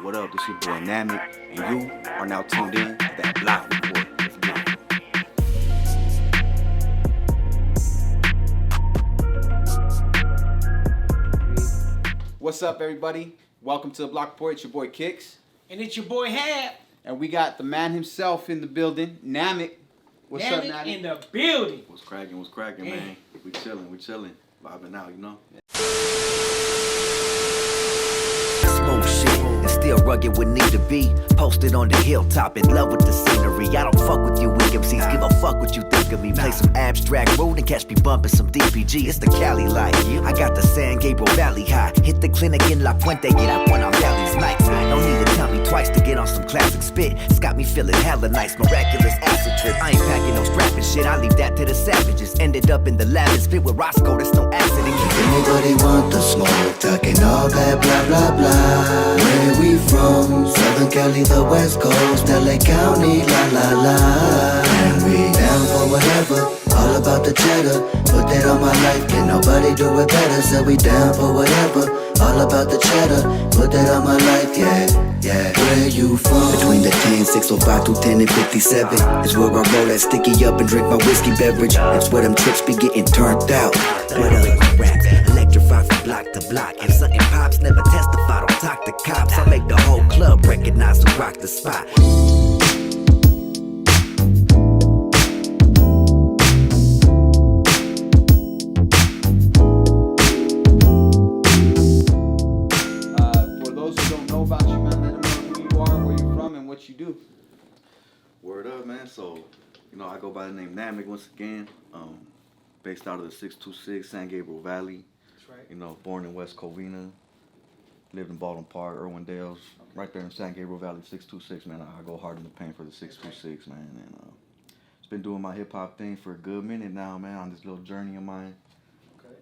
What up? This your boy Namek, and you are now tuned in to that Blocc report. Let's get it. What's up, everybody? Welcome to the Blocc report. It's your boy Kicks, and it's your boy Hab, and we got the man himself in the building, Namek. What's up, Namek? In the building. What's cracking, man? We chilling, vibing out, you know. Smooth shit, and still rugged when need to be. Posted on the hilltop, in love with the scenery. I don't fuck with you weak MCs, give a fuck what you think of me. Play some abstract road and catch me bumping some DPG. It's the Cali life. I got the San Gabriel Valley high. Hit the clinic in La Puente, get up when I'm Valley's nights. Don't need to tell me twice to get on some classic spit. It's got me feeling hella nice, miraculous acid trip. I ain't packing no strapping shit, I leave that to the savages. Ended up in the lab and spit with Roscoe, that's no accident. Anybody want the smoke? Talking all that blah blah blah. Where we from? Southern Cali, the West Coast, LA County, la la la. And we down for whatever, all about the cheddar. Put that on my life, can nobody do it better. So we down for whatever, all about the cheddar. Put that on my life, yeah. Where you from? Between the 10, 605 through 10 and 57 is where I roll that sticky up and drink my whiskey beverage. It's where them trips be getting turned out. But rap, electrify from block to block. If something pops, never testify, don't talk to cops. I make the whole club recognize who rock the spot. For those who don't know about you, man, let them know who you are, where you're from, and what you do. Word up, man. So, I go by the name Namek once again. Based out of the 626 San Gabriel Valley. That's right. Born in West Covina. Lived in Baldwin Park, Irwindale, right there in San Gabriel Valley, 626, man. I go hard in the paint for the 626, man. And just been doing my hip hop thing for a good minute now, man, on this little journey of mine. Okay.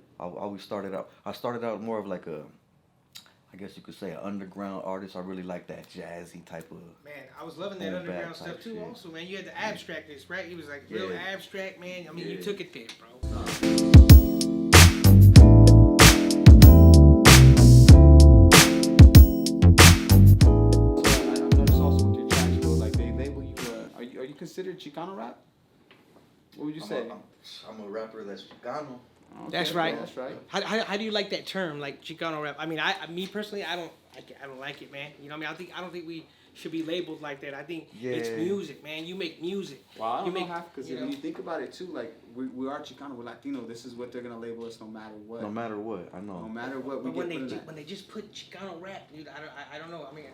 I started out more of like I guess you could say an underground artist. I really like that jazzy type of. Man, I was loving that Boom underground bap stuff type too. shit. Also, man, you had the abstractness, right? It was like real abstract, man. I mean, you Yeah. took it there, bro. I noticed also with your tracks, bro, like they label you, are you considered Chicano Rap? What would you say? I'm a rapper that's Chicano. Okay, That's right. That's right. How do you like that term, like Chicano rap? I mean, me personally, I don't like it, man. You know what I mean? I don't think we should be labeled like that. I think it's Yeah. music, man. You make music. Well, I you don't make, know because when you think about it too, like we are Chicano, we're Latino. This is what they're gonna label us no matter what. No matter what, I know. No matter what we But get put in that. when they just put Chicano rap, dude, I don't know. I mean,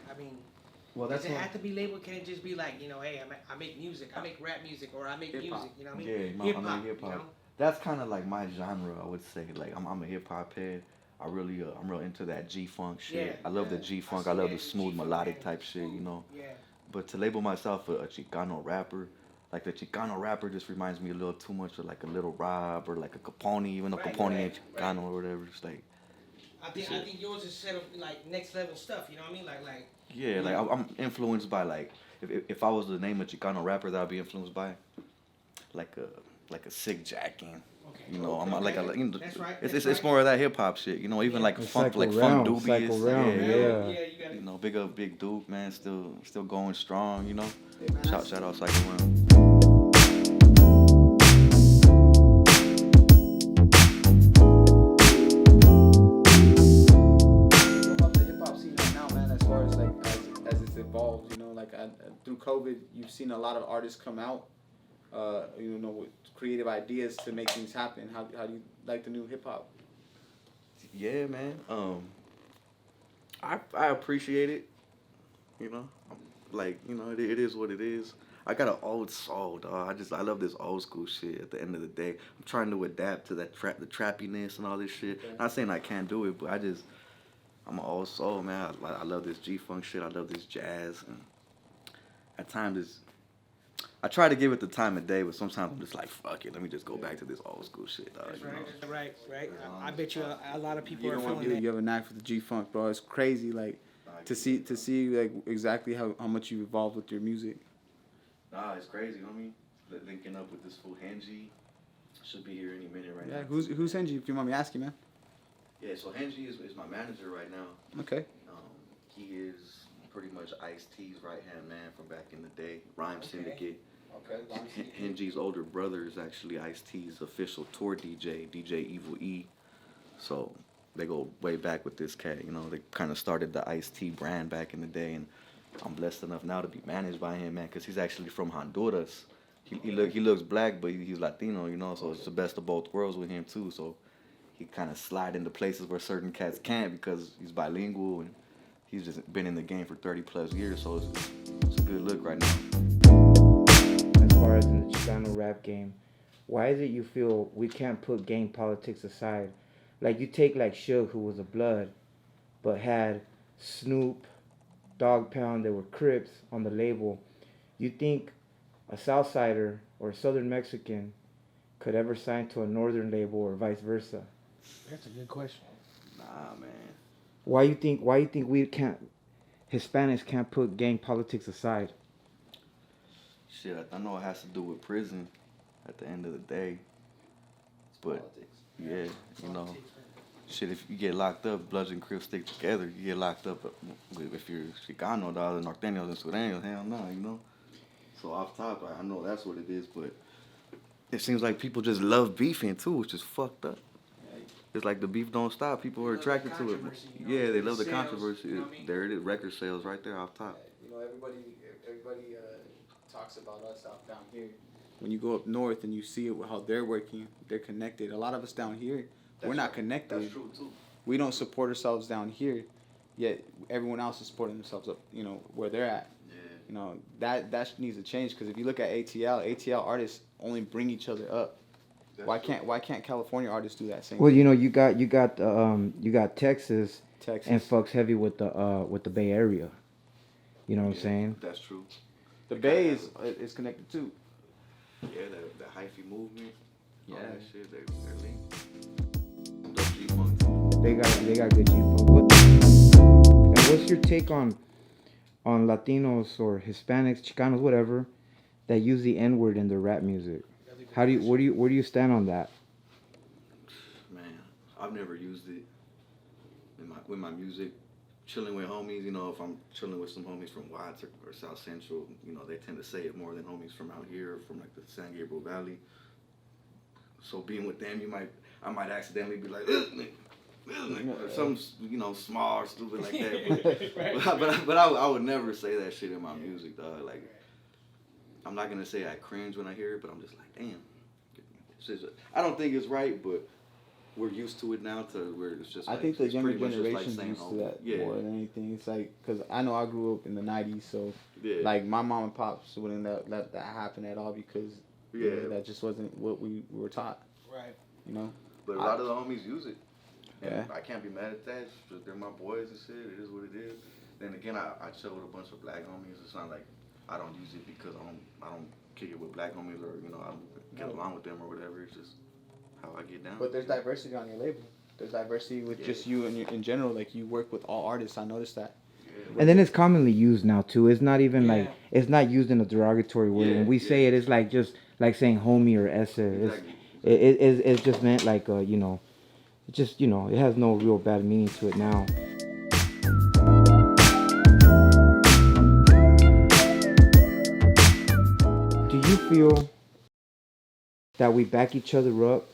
Well, does that's it have to be labeled? Can it just be like, hey, I make music, I make rap music, or I make Hip-hop. music? You know what I mean? Yeah, I mean hip hop. You know? That's kind of like my genre, I would say. Like I'm a hip hop head. I'm real into that G funk shit. Yeah, I love the yeah. G funk. I I see love that. the smooth G-funk, melodic man. type shit, Yeah. But to label myself a Chicano rapper, like the Chicano rapper just reminds me a little too much of like a Little Rob or like a Capone, even though Right, Capone right, ain't right. Chicano or whatever. It's like I think yours is set up like next level stuff. You know what I mean? Like. yeah, like I'm influenced by like if I was to name a Chicano rapper that I'd be influenced by, like a Sick Jackin'. Okay. I'm like That's right. It's more of that hip hop shit, even like funk, like Funk Dubious. Yeah, you got it. Big up Big Duke, man, still going strong, Hey, man, Shout out Cycle Round. About the hip hop scene right now, man, as far as like as it's evolved, through COVID, you've seen a lot of artists come out, with creative ideas to make things happen. How do you like the new hip hop? Yeah, man. I appreciate it. It is what it is. I got an old soul, dog. I love this old school shit. At the end of the day, I'm trying to adapt to that the trappiness and all this shit. Okay. Not saying I can't do it, but I'm an old soul, man. I love this G funk shit. I love this jazz, and at times I try to give it the time of day, but sometimes I'm just like, fuck it. Let me just go back to this old school shit, dog. That's right. I bet you a lot of people You are don't want feeling that. you have a knack for the G funk, bro. It's crazy, like to see like exactly how much you evolved with your music. Nah, it's crazy, homie. Linking up with this fool Henji. Should be here any minute right Yeah, now. who's Henji? If you want me asking, man. Yeah, so Henji is my manager right now. Okay. He is much Ice-T's right-hand man from back in the day. Rhyme Syndicate. Okay. Henji's older brother is actually Ice-T's official tour DJ, DJ Evil E. So they go way back with this cat. You know, they kind of started the Ice-T brand back in the day, and I'm blessed enough now to be managed by him, man, because he's actually from Honduras. He looks black, but he's Latino, you know, so it's the best of both worlds with him, too. So he kind of slide into places where certain cats can't because he's bilingual, and he's just been in the game for 30-plus years, so it's a good look right now. As far as in the Chicano rap game, why is it you feel we can't put gang politics aside? Like, you take, like, Suge, who was a Blood, but had Snoop, Dog Pound, they were Crips on the label. You think a Southsider or a Southern Mexican could ever sign to a Northern label or vice versa? That's a good question. Nah, man. Why you think we can't, Hispanics can't put gang politics aside? Shit, I know it has to do with prison at the end of the day. But, yeah, you know, shit, if you get locked up, Bloods and Crips stick together. You get locked up if you're Chicano, the Norteños and Sureños, hell no, you know? So off top, I know that's what it is, but it seems like people just love beefing too, which is fucked up. It's like the beef don't stop. People are attracted to it. Yeah, they love the controversy. There it is, record sales right there off top. You know, everybody talks about us out down here. When you go up north and you see how they're working, they're connected. A lot of us down here, we're not connected. That's true too. We don't support ourselves down here, yet everyone else is supporting themselves up, you know, where they're at. Yeah. You know, that needs to change, because if you look at ATL artists only bring each other up. Why can't California artists do that same? Well, you know, you got Texas, Texas and fucks heavy with the Bay Area. You know what I'm saying? That's true. The Bay is connected too. Yeah, the hyphy movement. Yeah. All that shit, they're linked. Dope G-Funk too. They got good G-Funk. And what's your take on Latinos or Hispanics, Chicanos, whatever, that use the N-word in their rap music? Where do you stand on that? Man, I've never used it with my music. Chilling with homies, you know, if I'm chilling with some homies from Watts or South Central, you know, they tend to say it more than homies from out here, from like the San Gabriel Valley. So being with them, I might accidentally be like, or something, you know, small or stupid like that. But I would never say that shit in my music, dog. Like, I'm not gonna say I cringe when I hear it, but I'm just like, damn. I don't think it's right, but we're used to it now, to where it's just. I like, think the it's younger pretty much just generation's like used to home. that more than anything. It's like, because I know I grew up in the 90s, so like my mom and pops wouldn't let that happen at all, because you know, that just wasn't what we were taught. Right. You know? But a lot of the homies use it. And Yeah. I can't be mad at that. They're my boys and shit. It is what it is. Then again, I chill with a bunch of black homies. It's not like I don't use it because I don't kick it with black homies, or, you know, I don't get along with them or whatever. It's just how I get down. But there's diversity on your label. There's diversity with just you and in general. Like, you work with all artists. I noticed that. And then it's commonly used now too. It's not even like, it's not used in a derogatory way. When we say it, it's like just like saying homie or esse. Exactly. It's just meant like you know, it just, you know, it has no real bad meaning to it now. Do you feel that we back each other up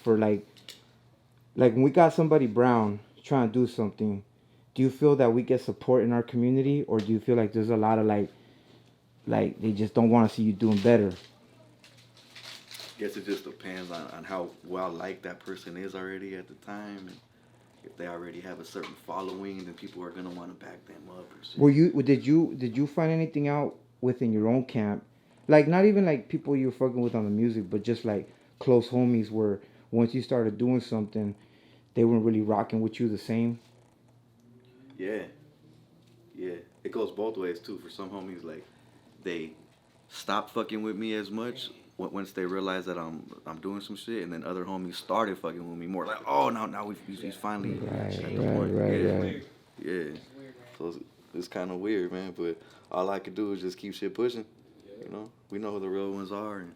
for like when we got somebody brown trying to do something? Do you feel that we get support in our community, or do you feel like there's a lot of like they just don't want to see you doing better? Guess it just depends on how well liked that person is already at the time, and if they already have a certain following, then people are gonna want to back them up. Or shit. Did you find anything out within your own camp, like not even like people you're fucking with on the music, but just like close homies, where once you started doing something, they weren't really rocking with you the same? Yeah, it goes both ways too. For some homies, like, they stop fucking with me as much once they realize that I'm doing some shit, and then other homies started fucking with me more. Like, oh, now he's finally at the point. Right. Yeah. So it's kind of weird, man. But all I could do is just keep shit pushing. You know, we know who the real ones are, and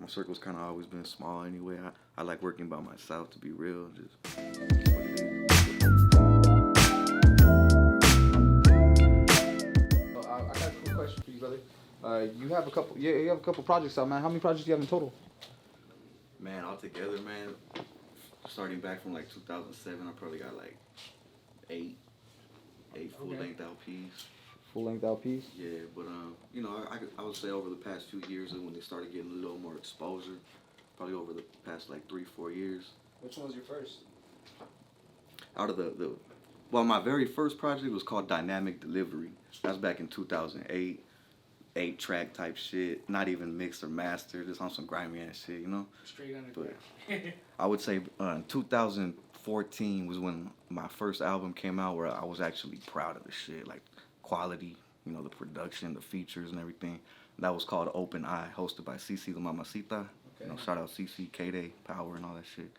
my circle's kind of always been small anyway. I like working by myself, to be real. Just what it is. You have a couple. Yeah, you have a couple projects out, man. How many projects do you have in total? Man, altogether, man, starting back from like 2007, I probably got like eight full-length LPs. Full-length LPs. Yeah, but you know, I would say over the past few years when they started getting a little more exposure, probably over the past like 3-4 years. Which one was your first? Out of well, my very first project was called Dynamic Delivery. That's back in 2008. 8-track type shit, not even mixed or mastered, just on some grimy ass shit, you know? Straight underground. I would say 2014 was when my first album came out where I was actually proud of the shit, like quality, you know, the production, the features and everything. That was called Open Eye, hosted by CC the Mamacita. Okay. You know, shout out CC, K-Day, Power and all that shit.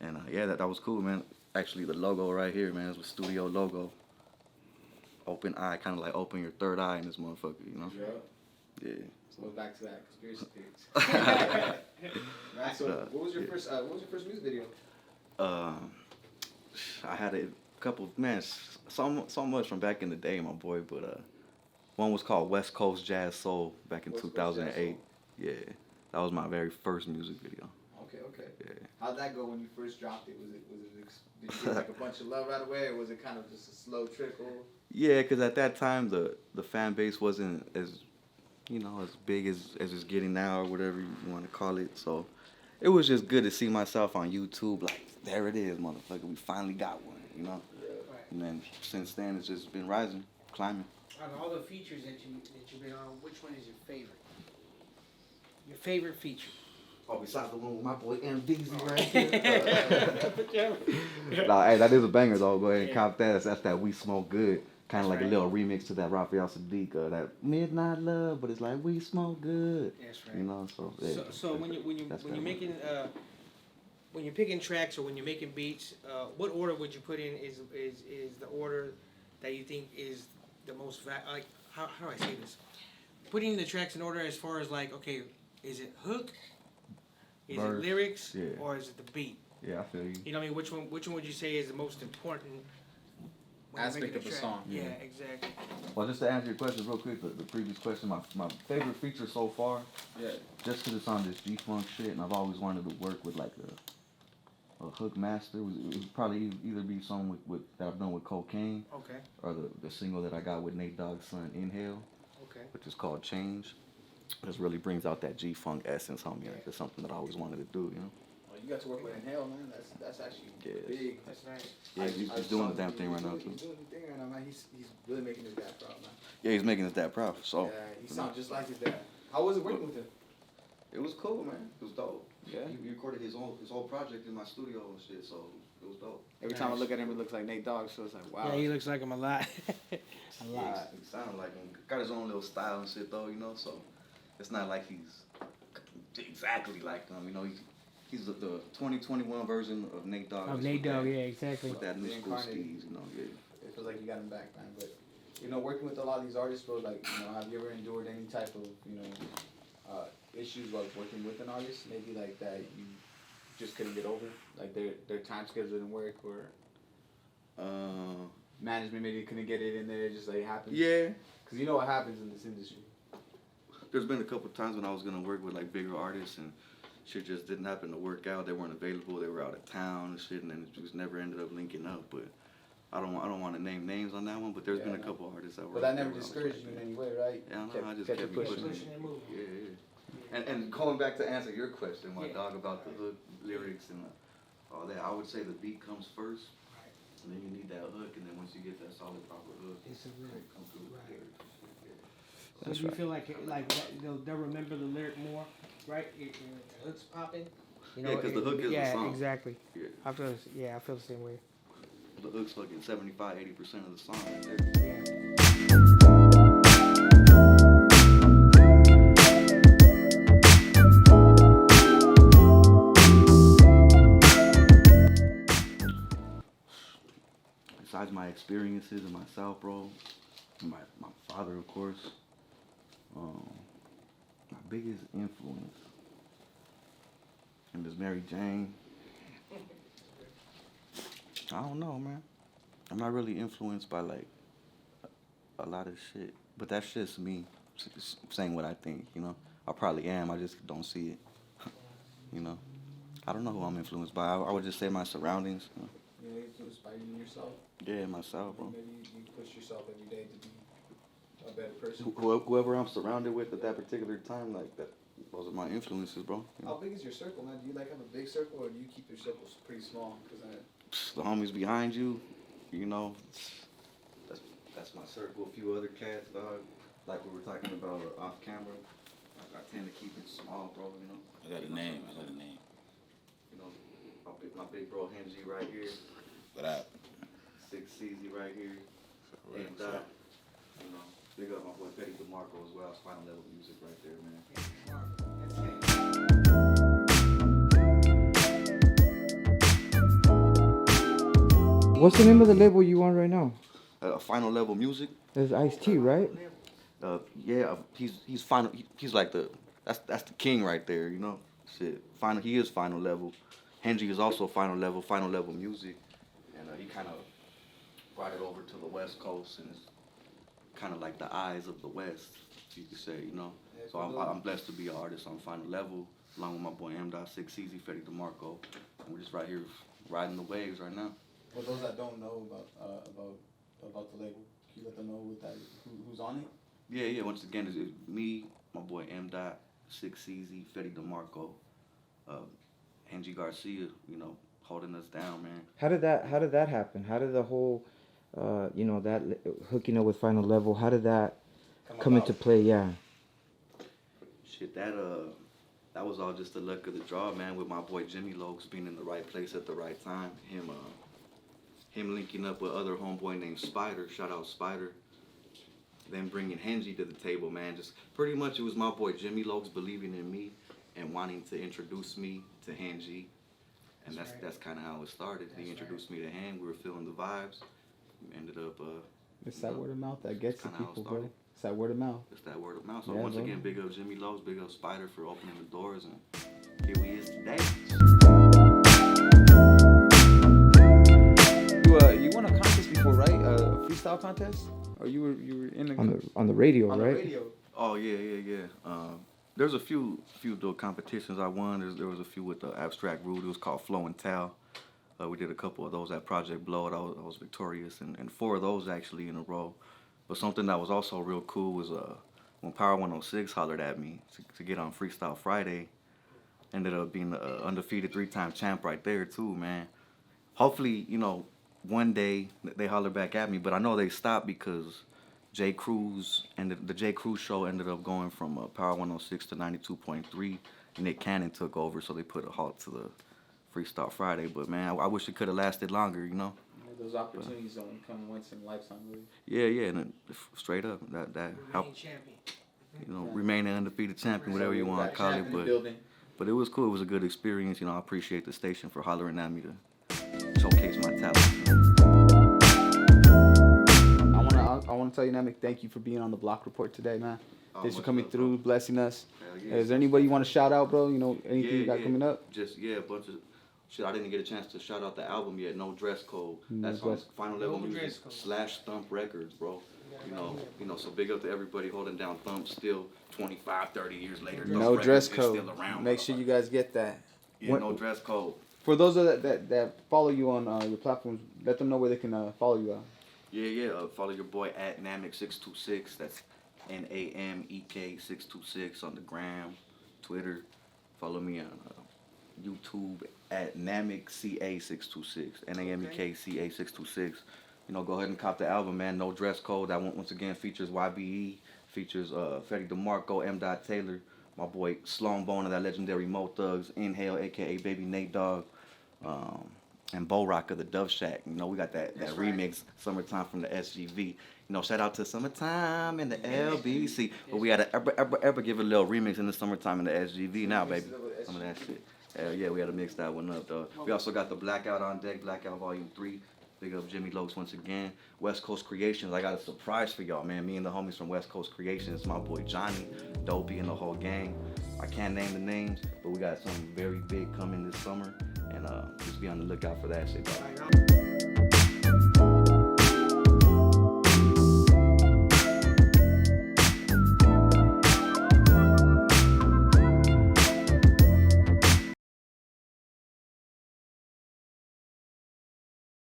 And yeah, that was cool, man. Actually, the logo right here, man, is the studio logo. Open eye, kind of like open your third eye in this motherfucker, you know? Yeah. Yeah. So go back to that conspiracy theories. Right, so what was your first music video? I had a couple, man, so much from back in the day, my boy, but one was called West Coast Jazz Soul back in West Coast 2008. Yeah, that was my very first music video. Okay. Yeah. How'd that go when you first dropped it? Did you get like a bunch of love right away, or was it kind of just a slow trickle? Yeah, because at that time the fan base wasn't as, you know, as big as it's getting now or whatever you want to call it. So it was just good to see myself on YouTube. Like, there it is, motherfucker. We finally got one, you know. Right. And then since then it's just been rising, climbing. Out of all the features that you've been on, which one is your favorite? Your favorite feature? Oh, besides the one with my boy MDZ right here. Nah, hey, that is a banger though. Go ahead and cop that. That's that We Smoke Good. Kind of like a little remix to that Raphael Sadiq, that Midnight Love, but it's like We Smoke Good. That's right. You know, so yeah. So when you're making when you're picking tracks or when you're making beats, what order would you put in? Is the order that you think is the most like how do I say this? Putting the tracks in order as far as like, okay, is it hook? Is Verse, it lyrics? yeah. Or is it the beat? Yeah, I feel you. You know what I mean? Which one would you say is the most important when you're Aspect making of the track? song. Yeah, exactly. Well, just to answer your question real quick, the previous question, my favorite feature so far, Yeah. just because it's on this G-Funk shit, and I've always wanted to work with like a hook master, it would probably either be something with that I've done with Cocaine, Okay. or the single that I got with Nate Dogg's son, Inhale, Okay. which is called Change. This really brings out that G-Funk essence, homie. Like, it's something that I always wanted to do, you know? Well, you got to work with Inhale, man. That's actually big. That's nice. Yeah, he's doing the damn thing right now, too. He's doing the thing right now, man. He's really making his dad proud, man. Yeah, he's making his dad proud, so. Yeah, he sounds just like his dad. How was it working with him? It was cool, man. It was dope. Yeah. He recorded his whole project in my studio and shit, so it was dope. Every time I look at him, it looks like Nate Dogg, so it's like, wow. Yeah, he looks like him a lot. a Yeah, he sounded like him. Got his own little style and shit, though, you know, so it's not like he's exactly like him, you know. He's the 2021 version of Nate Dogg. Of Nate Dogg, yeah, exactly. With that new The school incarnate. steez, you know, yeah. It feels like you got him back, man. But, you know, working with a lot of these artists, bro, like, you know, have you ever endured any type of, you know, issues like working with an artist? Maybe like that you just couldn't get over? Like their time schedule didn't work, or management maybe couldn't get it in there, just like it happens? Yeah. Because you know what happens in this industry. There's been a couple times when I was gonna work with like bigger artists and shit just didn't happen to work out. They weren't available. They were out of town and shit, and then it just never ended up linking up. But I don't want to name names on that one. But there's been a couple artists that were. But that never discouraged you in any way, right? Yeah, no, I just kept it pushing. and moving. Yeah. And going back to answer your question, my dog, about the hook lyrics and all that, I would say the beat comes first, and then you need that hook, and then once you get that solid proper hook, It's a lyric. it comes through with the lyrics. So do you feel like they'll remember the lyric more, right? The hook's popping. You know, Yeah, 'cause the hook is the song. Exactly. Yeah. I feel the same way. The hook's fucking 75-80% of the song right there. Yeah. Besides my experiences and myself, bro, and my father, of course, my biggest influence, and Miss Mary Jane. I don't know, man. I'm not really influenced by like a lot of shit, but that's just me. saying what I think, you know. I probably am, I just don't see it, you know. I don't know who I'm influenced by. I would just say my surroundings. You know. You're influenced by you yourself? Yeah, myself, bro. Maybe you push yourself every day to be a better person. Whoever I'm surrounded with at that particular time, like that, those are my influences, bro. You know? How big is your circle, man? Do you like have a big circle, or do you keep your circles pretty small? Cause The homies behind you, you know, that's my circle. A few other cats, dog. Like we were talking about off camera. I tend to keep it small, bro. You know. I got a name. You know, my big bro Henji right here. What up? 6 CZ right here. And you know, big up my boy Petty DeMarco as well. It's final level music right there, man. What's the name of the label you on right now? Final level music. It's Ice-T, right? Yeah, he's final. He's like that's the king right there, you know. Shit, final. He is final level. Henry is also final level music, and he kind of brought it over to the West Coast, and it's kind of like the eyes of the West, you could say, you know. Yeah, So I'm blessed to be an artist on final level, along with my boy M. 6 Easy, Freddie DeMarco, and we're just right here riding the waves right now. For those that don't know about the label, can you let them know who's on it? Yeah. Once again, it's me, my boy M. 6 Easy, Freddie DeMarco, Angie Garcia, you know, holding us down, man. How did that happen? How did the whole, that hooking up with Final Level? How did that come into play? Yeah. Shit, that was all just the luck of the draw, man. With my boy Jimmy Lokes being in the right place at the right time. Him linking up with other homeboy named Spider. Shout out Spider. Then bringing Henji to the table, man. Just pretty much it was my boy Jimmy Lokes believing in me and wanting to introduce me to Henji. And that's kind of how it started. He introduced me to him. We were feeling the vibes. We ended up. It's that word of mouth that gets to Kinda how it people, bro. started. It's that word of mouth. It's that word of mouth. So Yeah, once bro. again, big up Jimmy Lokes, big up Spider for opening the doors, and here we is today. You won a contest before, right? A freestyle contest? Or you were in the On the radio, on right? the radio. Oh yeah. There's a few the competitions I won. There was a few with the Abstract Rude. It was called Flow and Tell. We did a couple of those at Project Blow. I was victorious, and 4 of those actually in a row. But something that was also real cool was when Power 106 hollered at me to get on Freestyle Friday. Ended up being an undefeated 3-time champ right there too, man. Hopefully, you know, one day they holler back at me, but I know they stopped because J. Cruz and the J. Cruz show ended up going from Power 106 to 92.3, and Nick Cannon took over, so they put a halt to the Freestyle Friday. But man, I wish it could have lasted longer, you know. Yeah, those opportunities don't come once in a lifetime, really. Yeah, and straight up that helped, champion. you know, remain an undefeated champion, whatever you want to call it. But it was cool. It was a good experience. You know, I appreciate the station for hollering at me to showcase my talent. I want to tell you, Namek, thank you for being on the Blocc Report today, man. Thanks for much coming love, through, bro. blessing us. Hell yeah. Is there anybody you want to shout out, bro? You know, anything you got Yeah. coming up? Just a bunch of shit. I didn't get a chance to shout out the album yet. No Dress Code. No That's dress- on Final Level No Music Dress Code. /Thump Records, bro. You know. So big up to everybody holding down Thump. Still 25, 30 years later. No Thump dress Records is code. Still around, Make sure you guys get that. Yeah, What- no dress code. For those that follow you on your platforms, let them know where they can follow you at. Yeah. Follow your boy at Namek626. That's NAMEK 626 on the gram, Twitter. Follow me on YouTube at NamekCA 626. NAMEK CA 626. You know, go ahead and cop the album, man. No Dress Code. That one once again features YBE, features Freddie DeMarco, M. Taylor, my boy Sloan Bone of that legendary Mo Thugs, Inhale, aka Baby Nate Dogg, and Bo Rock of the Dove Shack. You know, we got that remix, Summertime from the SGV. You know, shout out to Summertime in the LBC. But we had to ever give a little remix in the Summertime in the SGV now, baby. Some of that shit. Hell yeah, we had to mix that one up, though. We also got the Blackout on deck, Blackout Volume 3. Big up Jimmy Lokes once again. West Coast Creations, I got a surprise for y'all, man. Me and the homies from West Coast Creations, my boy Johnny, Dopey, and the whole gang. I can't name the names, but we got something very big coming this summer. And just be on the lookout for that shit, dog.